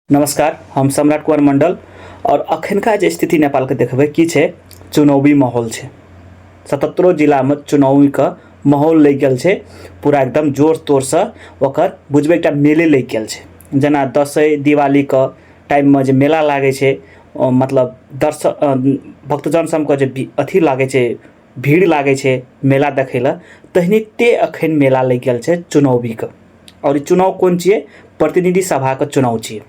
नमस्कार, हम सम्राट कुमार मंडल और अखनका जे स्थिति नेपाल के देखबे की छे चुनावी माहौल छे। 77 जिला में चुनावी का माहौल लग गेल छे, पूरा एकदम जोर तोर से ओकर बुझबे एकटा मेले लग गेल छे। जना दशई दिवाली का टाइम में जे मेला लागे छे, मतलब भक्तजन सब के जे अथी लागे छे, भीड़ लागे छे मेला देखे ला, तहनी ते अखन मेला लग गेल छे चुनावी का। और चुनाव कौन छिए? प्रतिनिधि सभा का चुनाव छिए।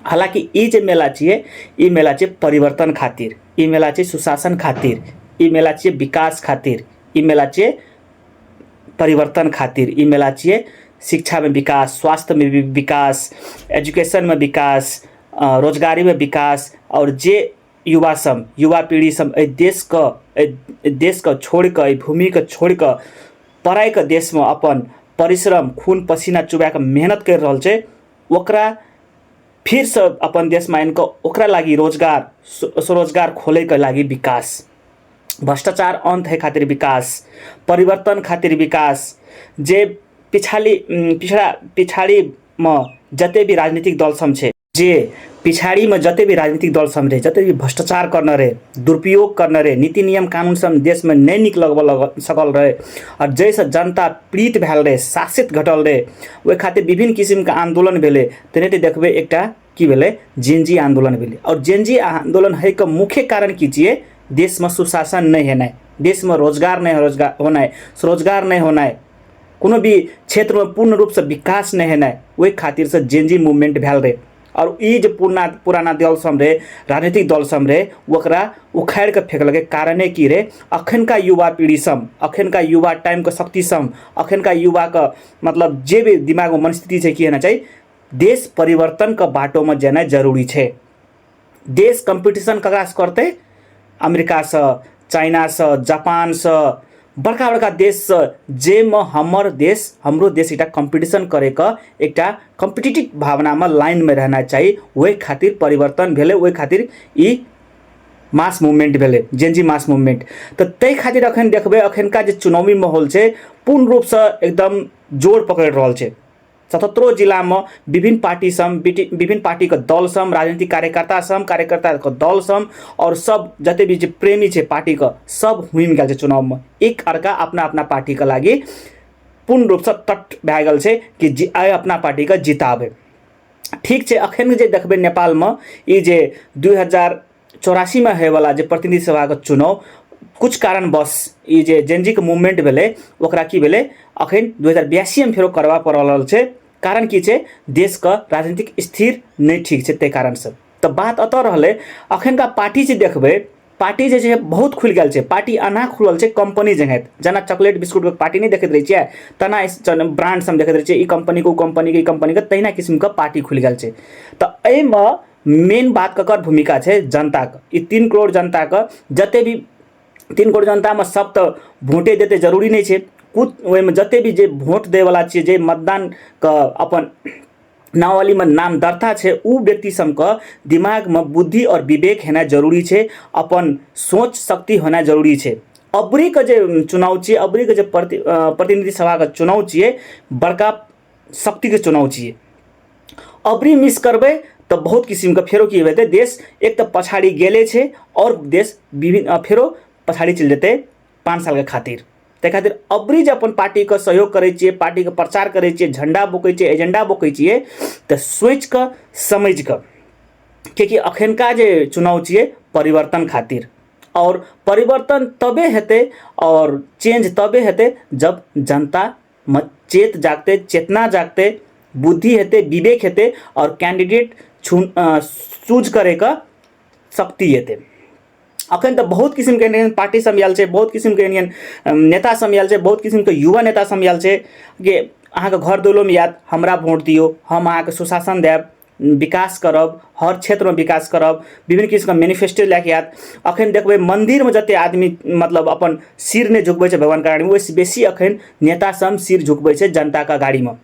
हालांकि ये जे मेला चाहिए, ये मेला चाहिए परिवर्तन खातिर, ये मेला चाहिए सुशासन खातिर, ये मेला चाहिए विकास खातिर, ये मेला चाहिए परिवर्तन खातिर, ये मेला चाहिए शिक्षा में विकास, स्वास्थ्य में भी विकास, एजुकेशन में विकास, रोजगारी में विकास। और जे युवा पीढ़ी सब देश का छोड़ कर, भूमि के छोड़ कर पराई के देश में अपन परिश्रम खून पसीना चुबा के मेहनत कर रहा है, ओकरा फिर से अपन देश में इनको ओकरा लागी रोजगार स्वरोजगार खोले के लागी विकास, भ्रष्टाचार अंत है खातिर विकास, परिवर्तन खातिर विकास। जे पिछाड़ी में जते भी राजनीतिक दल सब छे, जे पिछाड़ी में जते भी राजनीतिक दल सब रहे, जते भी भ्रष्टाचार करने रहे, दुरुपयोग करने रहे, नीति नियम कानून सब देश में नहीं निक लगल सकल रहे, और जैसे जनता पीड़ित भेल रहे, शासित घटल रहे, वही खातिर विभिन्न किस्म के आंदोलन भेले। तेनाहिते देखबे एकटा की भेले जेनजी आंदोलन भेले। और जेनजी आंदोलन है के मुख्य कारण की छिए? देश में सुशासन नहीं होना, देश में रोजगार नहीं होना, स्वरोजगार नहीं होना, कोनो भी क्षेत्र में पूर्ण रूप से विकास नहीं होना, वही खातिर से जेनजी मूवमेंट भेल रहे। और ये जो पुराना दल सब रहे, राजनीतिक दल सब रहे, ओकरा उखाड़ के फेंकल के कारणे की रे? अखन का युवा पीढ़ी सब, अखन का युवा टाइम का शक्ति सब, अखन का युवा का मतलब जे भी दिमाग में मनस्थिति है कि होना चाहिए, देश परिवर्तन का बाटो में जाना जरूरी है। देश कंपटीशन ककरा से करते? अमेरिका से, चाइना से, जापान से, बड़का बड़का देश से, जे में हमरो देश एक कंपटीशन करे का एक कॉम्पिटिटिव भावना में लाइन में रहना चाहिए। वही खातिर परिवर्तन भेले, वही खातिर ई मास मूवमेंट भेले, जेनजी मास मूवमेंट। तो तै खातिर अखन देखबे अखनका जे चुनावी माहौल है पूर्ण रूप से एकदम जोर पकड़ रहा है। 77 जिला में विभिन्न पार्टी के दल सब, राजनीतिक कार्यकर्ता के दल सब, और सब जते भी जे प्रेमी है पार्टी का सब हुम गए चुनाव में। एक अर्का अपना अपना पार्टी के लागी पूर्ण रूप से तट भए गेल छै कि आए अपना पार्टी के जिताबे। ठीक है, अखन जे देखबे नेपाल में ये जे 2084 में होए वाला जे प्रतिनिधि सभा के चुनाव कुछ कारण बस ये जे जेनजी के मूवमेंट भेले, ओकरा की भेले अखन 2082 में फेरो करवा पड़ल छे। कारण की छे? देश का राजनीतिक स्थिर नहीं ठीक छे, ते कारण से। तो बात अत रहले अखन का पार्टी जे देखबे, पार्टी जे बहुत खुल गेल छे, पार्टी अना खुलल छे कंपनी जगह, जना चॉकलेट बिस्कुट के पार्टी नहीं देखते रही छे, तना ब्रांड सब देखते रही छे, ई कंपनी के तहिना किस्म का पार्टी खुल गेल छे। तो एहि में मेन बात ककर भूमिका छे? जनता का। ई 3 करोड़ जनता का, जते भी 3 करोड़ जनता में सब तो वोटे देते जरूरी नहीं है। कुछ में जते भी जे वोट दे वाला छे, जे मतदान का अपन नावली में नाम दर्ता है, उ व्यक्ति सब का दिमाग में बुद्धि और विवेक होना जरूरी है, अपन सोच शक्ति होना जरूरी है। अबरी का जे चुनाव चाहिए, अबरी का जे प्रतिनिधि सभा का चुनाव चाहिए, बड़का शक्ति के चुनाव चाहिए। अबरी मिस करबे तो बहुत किस्म का फेरो की हेते, देश एक तो पछाड़ी गेले छे और देश विभिन्न फेरो पछाड़ी चल जेते 5 साल के खातिर। ते खातिर अबरी जे अपन पार्टी का सहयोग करे छिए, पार्टी के प्रचार करे छिए, झंडा बोकै छिए, एजेंडा बोकै छिए, तो सोच के समझ के, क्योंकि अखनका जे चुनाव छिए परिवर्तन खातिर। और परिवर्तन तबे हेते और चेंज तबे हेते जब जनता में चेतना जागते, बुद्धि हेते, विवेक हेते, और कैंडिडेट चूज करे का शक्ति हेते। अखन तो बहुत किस्म के पार्टी सब आयल, बहुत किस्म के नेता सब आयल, बहुत किस्म के युवा नेता सब आयल कि अहाँ के घर दुलो में याद हमरा वोट दियो, हम अहाँ के सुशासन देव, विकास करब, हर क्षेत्र में विकास करब, विभिन्न किस्म के मैनिफेस्टो लेके आयत। अखन देखबे मंदिर में जते आदमी मतलब अपन सिर ने झुकबै छै भगवान के गाड़ी में, वैसे बेसी अखन नेता सब सिर झुकबै छै जनता का गाड़ी में।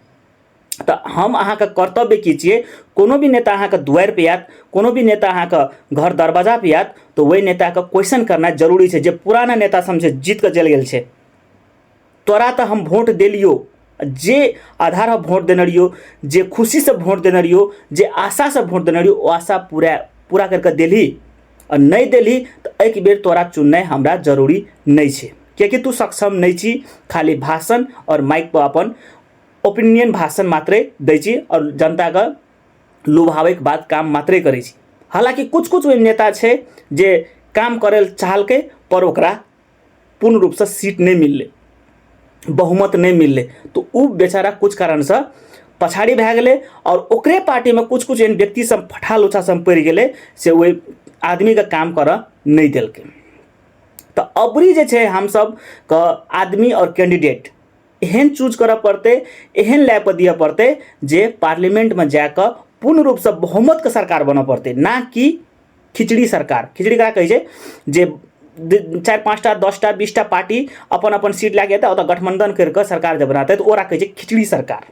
तो हम अहाँ के कर्तव्य की छिए? कोनो भी नेता अहाँ के दुआर पे आयत, कोनो भी नेता अहाँ के घर दरवाजा पे आयत, तो वही नेता के क्वेश्चन करना जरूरी है। जे पुराना नेता सब जीत के चल गेल छे, तोरा तो हम वोट देलियो, जे आधार पर वोट देने रहियो, जे खुशी से वोट देने रहियो, जे आशा से वोट देने रहियो, वो आशा पूरा पूरा करके देली और नहीं देली तो एक बेर तोरा चुननाइ हमरा जरूरी नहीं है, क्योंकि तू सक्षम नहीं छी, खाली भाषण और माइक पर अपन ओपिनियन भाषण मात्रै दै छी और जनता का लुभावे के बाद काम मात्रै करै छी। हालांकि कुछ कुछ नेता छे जे काम करे चाहल के पर ओकरा पूर्ण रूप से सीट नहीं मिलले, बहुमत नहीं मिलले, तो उ बेचारा कुछ कारण से पछाड़ी भए गेले और ओकरे पार्टी में कुछ कुछ एहन व्यक्ति सब फठा लोचा सब पड़ गेले से वही आदमी का काम कर नहीं दिलके। तो अबरी जे छे हम सब का आदमी और कैंडिडेट एहन चूज कर पड़ते, एहन लै पर दिए पड़ते जे पार्लियामेंट में जाकर पूर्ण रूप से बहुमत के सरकार बन पड़ते, ना कि खिचड़ी सरकार। खिचड़ी का कहे छे जे 4-5टा 10टा 20टा पार्टी अपन अपन सीट लैके आता है, गठबंधन करके सरकार जब बनाते हैं तो ओरा कहे छे खिचड़ी सरकार।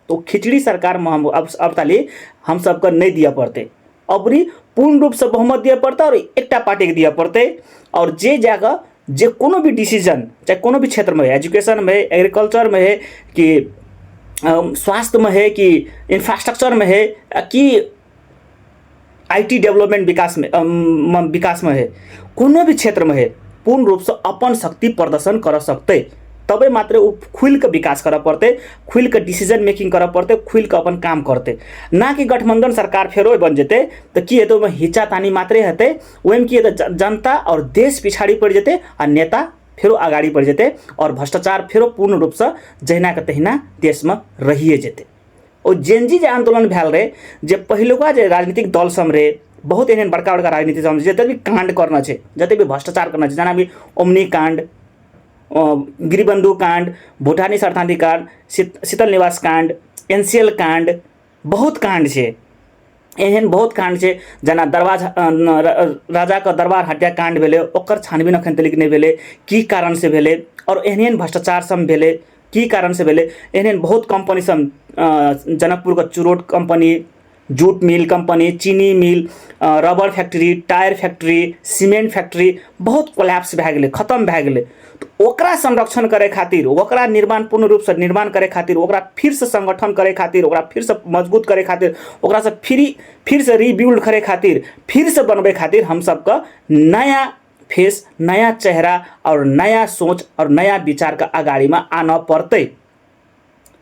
तो खिचड़ी सरकार में हम अब ताली हम सबको नहीं दिया पड़ते, अबरी पूर्ण रूप से बहुमत दिया पड़ता और एकटा पार्टी के दिया पड़ते। और जे जगह जे कोनो भी डिसीजन चाहे कोनो भी क्षेत्र में है, एजुकेशन में है, एग्रीकल्चर में है कि स्वास्थ्य में है कि इंफ्रास्ट्रक्चर में है कि आईटी डेवलपमेंट विकास में है, कोनो भी क्षेत्र में है, पूर्ण रूप से अपन शक्ति प्रदर्शन कर सकते, तबे मात्र वो खुल के विकास कर पड़ते, खुल के डिसीजन मेकिंग कर पड़ते, खुल के अपन काम करते, ना कि गठबंधन सरकार फेरो बन जेते तो कि हेतु में हिचा तानी मात्रे हेते, वही कि जनता और देश पिछाड़ी पड़ जेते और नेता फेरो आगाड़ी पड़ जेते और भ्रष्टाचार फेरो पूर्ण रूप से जहिना के तहिना देश में रहिए जेते। और जेनजी जे आंदोलन भैल रहे, जे पहिलुका जे राजनीतिक दल सब रहे, बहुत एहन बड़का बड़का राजनीतिक दल जते भी कांड करना है, जते भी भ्रष्टाचार करना है, जना भी ओमनी कांड, गिरिबंधु कांड, भूटानी शरणार्थी कांड, शीतल निवास कांड, एनसीएल कांड, बहुत कांड है, एहन बहुत कांड है। जना राजा का दरबार हत्या कांड भेले, ओकर छानबीन अखन तक नहीं भेले, की कारण से भेले, और एहन भ्रष्टाचार सब भेले की कारण से भेले। एहन बहुत कंपनी सब, जनकपुर का चुरोट कंपनी, जूट मिल कंपनी, चीनी mill, rubber factory, tyre factory, cement factory बहुत कोलैप्स भए गेले, खत्म भए गेले। तो ओकरा संरक्षण करे खातिर, ओकरा निर्माण पूर्ण रूप से निर्माण करे खातिर, ओकरा फिर से संगठन करे खातिर, ओकरा फिर से मजबूत करे खातिर, ओकरा से फिर से रीबिल्ड करे खातिर, फिर से बनबे खातिर हम सबका नया फेस, नया चेहरा और नया सोच और नया विचार का आगाड़ी में आना पड़ते,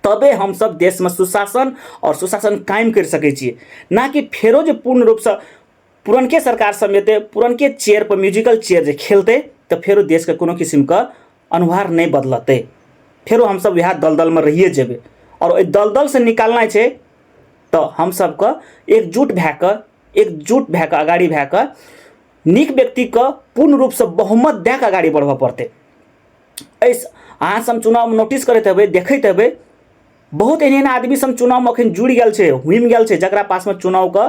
तबे हम सब देश में सुशासन और सुशासन कायम कर सके छिए। ना कि फेरो जो पूर्ण रूप से पुरनके सरकार समेते पुरनके चेयर पर म्यूजिकल चेयर जो खेलते तो फेरो देश के कोनो किस्म का अनुहार नहीं बदलते, फेरो हम सब यहाँ दलदल में रहिए जेबे। और दलदल से निकालना है तो हम सबका एकजुट भए कऽ आगाड़ी भए कऽ नीक व्यक्ति का पूर्ण रूप से बहुमत दे के आगाड़ी बढ़बा पड़ते। अहाँ सब चुनाव नोटिस करते हेबै, देखते हेबै, बहुत एहन आदमी सब चुनाव में अखन जुड़ गए, हुम गए, जकरा पास में चुनाव का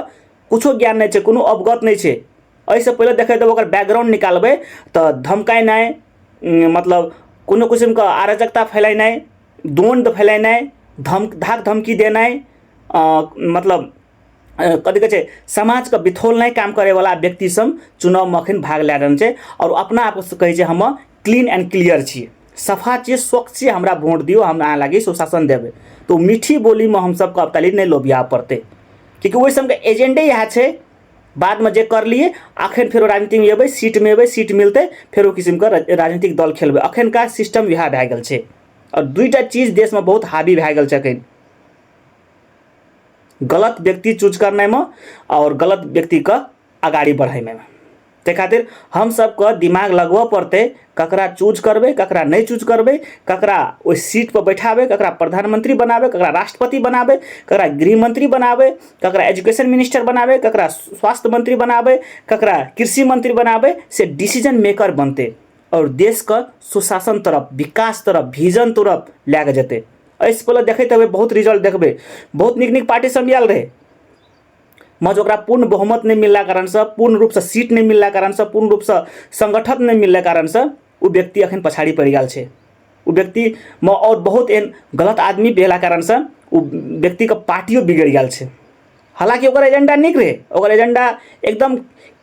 कुछो ज्ञान नहीं है, कोनो अवगत नहीं है। ऐसे पहले देखे तो ओकर बैकग्राउंड निकालबे तो धमकाई, मतलब कोनो किस्म का अराजकता फैलाना, द्वंद फैलाना, धाक धमकी देना, मतलब कथी कहै छै समाज का बिथोलना काम करे वाला व्यक्ति सब चुनाव में अखन भाग ले रहल छै और अपना आप कहै छै हम क्लीन एंड क्लियर छियै, सफा छियै, स्वच्छ छियै, हमरा वोट दियो, हम अहाँ लागी सुशासन देबै। तो मीठी बोली में हम सबको अब ताली नहीं लोबिया पड़ते, क्योंकि वही सबके एजेंडे यह है, बाद में जे कर लिए अखन फिर राजनीति में अबै, सीट मिलते, फिर वो किस्म का राजनीतिक दल खेलबे। अखन का सिस्टम यह भए गेल छै और दुईटा चीज देश में बहुत हावी भए गेल छै अखन, गलत व्यक्ति चूज करने में और गलत व्यक्ति का आगाड़ी बढ़े में। ते खातिर हम सबको दिमाग लगवा पड़ते, ककरा चूज करबे, ककरा नहीं चूज करबे, ककरा ओइ सीट पर बैठाबे, ककरा प्रधानमंत्री बनाबे, ककरा राष्ट्रपति बनाबे, ककरा गृह मंत्री बनाबे, ककरा एजुकेशन मिनिस्टर बनाबे, ककरा स्वास्थ्य मंत्री बनाबे, ककरा कृषि मंत्री बनाबे, से डिसीजन मेकर बनते और देश का सुशासन तरफ, विकास तरफ, विजन तरफ लए के जेते। ऐसे पहले देखते हुए बहुत रिजल्ट देखबे, बहुत निक पार्टी सब आयल रहे, मज ओकरा पूर्ण बहुमत नहीं मिलला कारण से, पूर्ण रूप से सीट नहीं मिलला कारण से, पूर्ण रूप से संगठन नहीं मिलला कारण से वो व्यक्ति अखन पछाड़ी पड़ गया है। वो व्यक्ति में और बहुत एहन गलत आदमी भेला कारण से वो व्यक्ति का पार्टियों बिगड़ गया है। हालांकि ओकर एजेंडा निक रहे, ओकर एजेंडा एकदम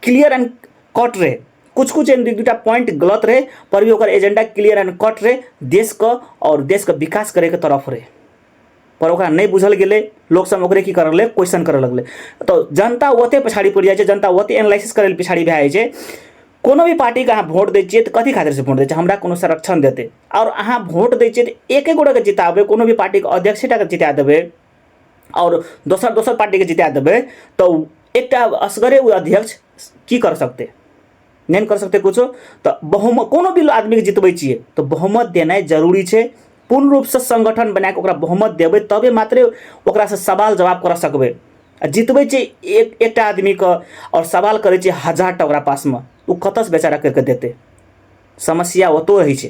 क्लियर एंड कट रहे, कुछ एहन दूटा पॉइंट गलत रहे पर भी ओकर एजेंडा क्लियर एंड कट रहे, देश का और देश का विकास करे के तरफ रहे। पर ओकरा नहीं बुझल गेलै, लोग सब ओकरे की करऽ लगलै, क्वेश्चन करऽ लगलै। तो जनता ओते पछाड़ी पड़ि जाइ छै, जनता ओते एनालिसिस करै लेल पिछाड़ी भए जाइ छै। कोनो भी पार्टी के अहाँ वोट दै छियै तऽ कथी खातिर से वोट दै छियै, हमरा कोनो संरक्षण देतै। और अहाँ वोट दै छियै तऽ एके गोटाके जिताबै, कोनो भी पार्टी के अध्यक्षटाके जिता देबै और दोसर दोसर पार्टी के जिता देबै, तो एकटा असगरे ओ अध्यक्ष की कर सकतै, नहीं कर सकते कुछो। तो बहुमत कोनो भी आदमी के जितबै छियै तो बहुमत देनाइ जरूरी छै। पूर्ण रूप से संगठन बना के ओकरा बहुमत देबै तबे मात्रे ओकरा से सवाल जवाब कर सकबै। जितबै छै एकटा आदमी के और सवाल करै छै 1000टा ओकरा पास में, ओ कतऽ बेचारा करके देतै। समस्या ओतो रहै छै,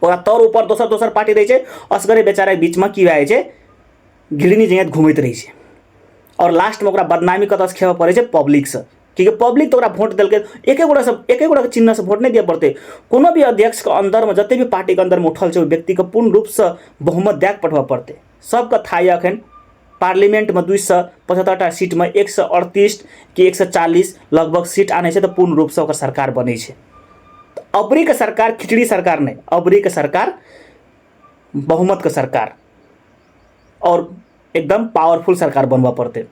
ओकरा तौर ऊपर दोसर दोसर पार्टी रहै छै, असगरे बेचारा बीच में की भए जाइ छै, घिड़नी जैत घूमैत रहै छै। और लास्ट में ओकरा बदनामी कतऽ से खेबऽ पड़ै छै, पब्लिक से, क्योंकि पब्लिक तो ओकरा वोट देलकै। एके गोटा के चिन्ह से वोट नहीं दिए पड़ते। कोनो भी अध्यक्ष के अंदर में जते भी पार्टी के अंदर में उठल छै, ओ व्यक्ति के पूर्ण रूप से बहुमत दे के पठबऽ पड़ते। सबके था अखन पार्लियामेंट में 275टा सीट में 138 कि 140 लगभग सीट आने से तो पूर्ण रूप से ओकर सरकार बनै छै। अबरी के सरकार खिचड़ी सरकार नहीं, अबरी के सरकार बहुमत के सरकार और एकदम पावरफुल सरकार बनबऽ पड़तै।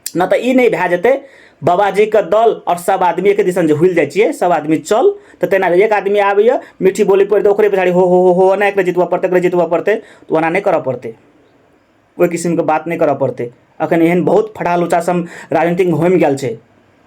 न तो ई नहीं भए जेतै बाबाजी के दल और सब आदमी एक दिशन जे हुल जाइ छियै, सब आदमी चल तो तेना एक आदमी आबैया मीठी बोली पड़ि दे ओकरे पछाड़ी हो ना एकरा जितबऽ पड़तै, एकरा जितबऽ पड़तै, तो ओना नहीं करऽ पड़तै। कोई किस्म के बात नहीं करऽ पड़तै। अखन एहन बहुत फटाल उचा सब राजनीतिक होम गेल छै,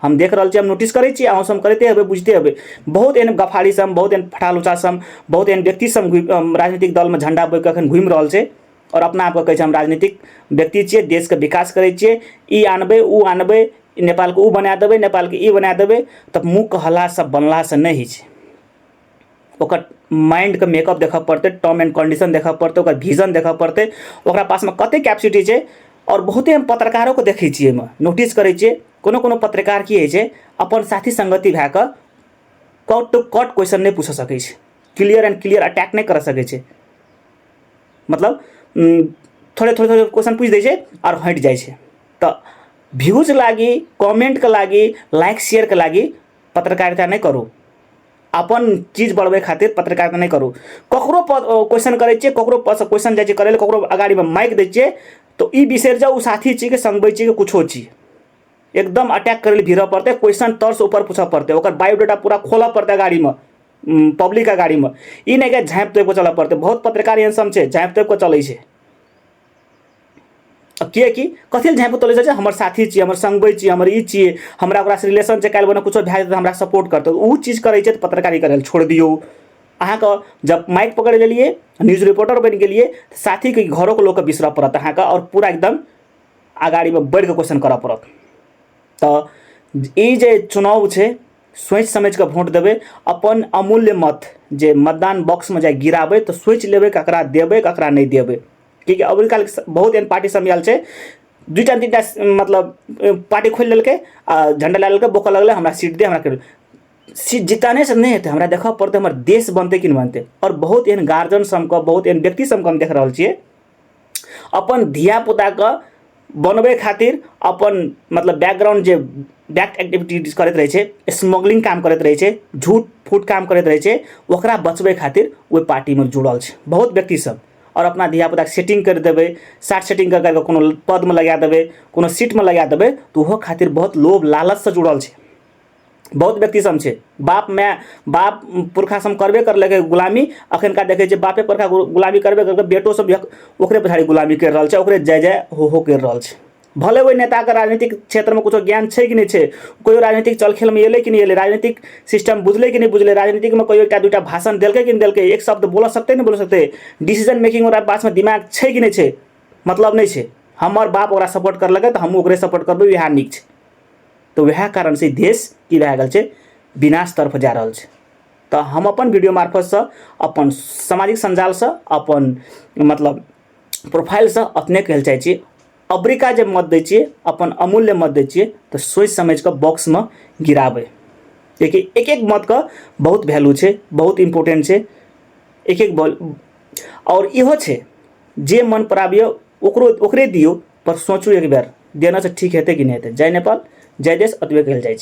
हम देख रहल छियै, हम नोटिस करै छियै, अहूँ सब करते हेबै, बुझते हेबै। बहुत एहन गफारी सब, बहुत एहन फटाल उचा सब, बहुत एहन व्यक्ति सब राजनीतिक दल में झंडा बोइ के अखन घूमि रहल छै और अपना आपके कहै छै हम राजनीतिक व्यक्ति छियै, देश के विकास करै छियै, ई आनबै ऊ आनबै, नेपाल के ऊ बना देबै, नेपाल के ई बना देबै। तब मुँह के हल्ला सब बनला से नहीं छै। ओकर माइंड के मेकअप देखऽ पड़तै, टर्म एंड कंडीशन देखऽ पड़तै, ओकर विजन देखऽ पड़तै, ओकरा पास में कते कैपेसिटी छै। और बहुते हम पत्रकारों को देखै छियै, नोटिस करै छियै, कोनो कोनो पत्रकार की होइ छै, अपन साथी संगति भए कऽ कट टू कट क्वेश्चन नहीं पूछ सकै छै, क्लियर एंड क्लियर अटैक नहीं कर सकै छै। मतलब थोड़े क्वेश्चन पूछ दै छै और हट जाइ छै। तो व्यूज लागी, कमेंट के लागी, लाइक शेयर के लागी पत्रकारिता नहीं करू। अपन चीज बढ़बै खातिर पत्रकारिता नहीं करू। ककरो क्वेश्चन करै छियै, ककरो क्वेश्चन जाइ छै करै लेल, ककरो अगाड़ी में माइक दै छियै तो ई बिसरि जाऊ साथी छी के संगबै छी के कुछो छी। एकदम अटैक करे भिड़ऽ पड़तै, क्वेश्चन तर से ऊपर पूछऽ पड़तै, ओकर बायोडाटा पूरा खोलऽ पड़तै गाड़ी में, पब्लिक के गाड़ी में। ई नहीं कि झाँपि तोपि के चलऽ पड़तै। बहुत पत्रकार एहन सब छै झाँपि तोपि के चलै छै। किएकि कथी लेल झाँपि तोलै छै, हमर साथी छियै, हमर संगबै छियै, हमर ई छियै, हमरा ओकरासँ रिलेशन छै, काल्हि बना कुछो भए जेतै तऽ हमरा सपोर्ट करतै, ओ चीज करै छै तऽ पत्रकारी करै लेल छोड़ दियौ। अहाँके जब माइक पकड़ लेलिए, न्यूज रिपोर्टर बनि गेलिए, साथी के घरों के लोग के बिसरऽ पड़त अहाँके, और पूरा एकदम आगाड़ी में बढ़ि के क्वेश्चन करऽ पड़त। तो ई जे चुनाव छै, सोचि समझ के वोट देबै। अपन अमूल्य मत जे मतदान बॉक्स में जाए गिराबै तो सोचि लेबै ककरा देबै ककरा नहीं देबै। क्योंकि अबरी काल बहुत एहन पार्टी सब आयल छै, 2टा 3टा मतलब पार्टी खोलि लेलकै आ झंडा ला लेलकै, बोकऽ लगलै हमरा सीट दे, हमरा सीट जिताने से नहीं हेतै, हमरा देखऽ पड़तै हमर देश बनतै कि नहीं बनतै। और बहुत एहन गार्जियन सबके, बहुत एहन व्यक्ति सबके हम देख रहल छियै, अपन धिया पुता के बनबै खातिर अपन मतलब बैकग्राउंड जे बैक एक्टिविटीज करैत रहै छै, स्मगलिंग काम करैत रहै छै, झूठ फूट काम करैत रहै छै, ओकरा बचबै खातिर ओहि पार्टी में जुड़ल छै बहुत व्यक्ति सब। और अपना धिया पुता के सेटिंग कर देबै, साट सेटिंग करके कोनो पद में लगा देबै, कोनो सीट में लगा देबै, तो ओहो खातिर बहुत लोभ लालच से जुड़ल छै। बहुत व्यक्ति सब छै, बाप पुरखा सब करबे करलकै गुलामी, अखनका देखै छै बापे पुरखा गुलामी करबे करके बेटो सब ओकरे पछाड़ी गुलामी कर रहल छै, ओकरे जय जय हो कर रहल छै। भले ओहि नेता के राजनीतिक क्षेत्र में कुछ ज्ञान छै कि नहीं छै, कोई राजनीतिक चलखेल में एलै कि नहीं एलै, राजनीतिक सिस्टम बुझले कि नहीं बुझले, राजनीतिक में कोई एकटा दूटा भाषण देलकै कि नहीं देलकै, एक शब्द बोल सकते नहीं बोल सकते, डिसीजन मेकिंग ओकरा पास में दिमाग छै कि नहीं छै, मतलब नहीं छै। हमर बाप ओकरा सपोर्ट करलकै तो हमहूँ ओकरे सपोर्ट करबै, वएह नीक छै। तो वह कारण से देश की भए गेल छै, विनाश तरफ जा रहल छै। तो हम अपन वीडियो मार्फत से, अपन सामाजिक संजाल से, अपन मतलब प्रोफाइल से अपने कहल चाहै छी, अबरिका जब मत दै छियै, अपन अमूल्य मत दै छियै तो सोच समझ के बॉक्स में गिराबै। क्योंकि एक एक मत का बहुत वैल्यू छै, बहुत इंपोर्टेंट छै, एक एक बॉल। और इहो छै जे मन पर आबियो ओकरे दियो, पर सोचू एक बार देना से ठीक हेतै कि नहीं हेतै। जय नेपाल, जय देश, अतबे कहल जाइ छै।